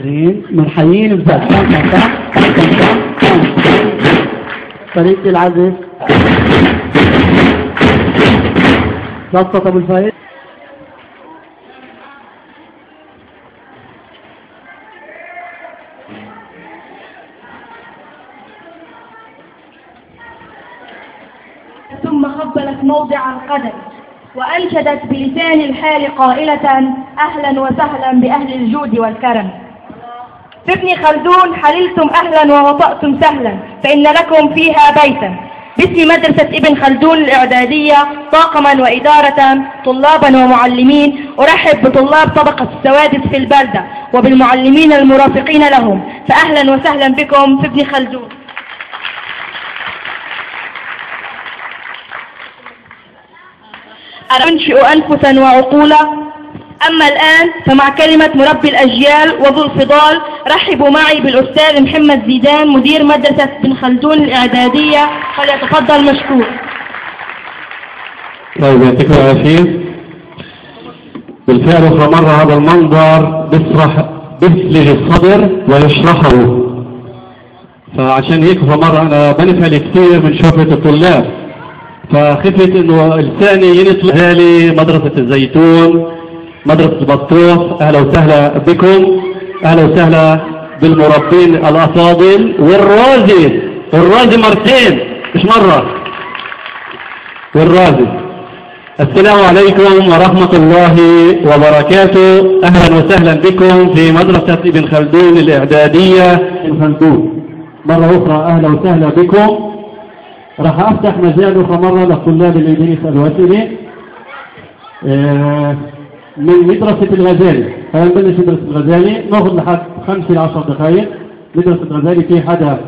مستمرين بنحيين الزاد. فريق العزف بسطة أبو الفايد. ثم قبلت موضع القدم وأنشدت بلسان الحال قائلة: أهلا وسهلا بأهل الجود والكرم. في ابن خلدون حللتم أهلا ووطأتم سهلا، فإن لكم فيها بيتا. باسم مدرسة ابن خلدون الإعدادية طاقما وإدارة طلابا ومعلمين أرحب بطلاب طبقة السوادس في البلدة وبالمعلمين المرافقين لهم، فأهلا وسهلا بكم في ابن خلدون. أنشئ أنفسا وعقولا. أما الآن فمع كلمة مربي الأجيال وذو الفضال رحبوا معي بالأستاذ محمد زيدان مدير مدرسة ابن خلدون الإعدادية، فليتفضل مشكور. طيب يعطيكم العافية. بالفعل أخرى مرة هذا المنظر بيثلج الصدر ويشرحه، فعشان هيك مرة أنا بنفعل كثير من شوفة الطلاب، فخفت إنه لساني ينطلق. هالي مدرسة الزيتون، مدرسة البطوح، أهلا وسهلا بكم، أهلا وسهلا بالمربين الأفاضل والرازي مرتين مش مرة، والرازي. السلام عليكم ورحمة الله وبركاته. أهلا وسهلا بكم في مدرسة ابن خلدون الإعدادية ابن خلدون. مرة أخرى أهلا وسهلا بكم. راح أفتح مجال أخرى مرة للطلاب اللي بيسألوا أسئلة من مدرسة الغزالي. خلينا نبلش مدرسة الغزالي، ناخذ لحد 5 ل 10 دقائق. مدرسة الغزالي في حدا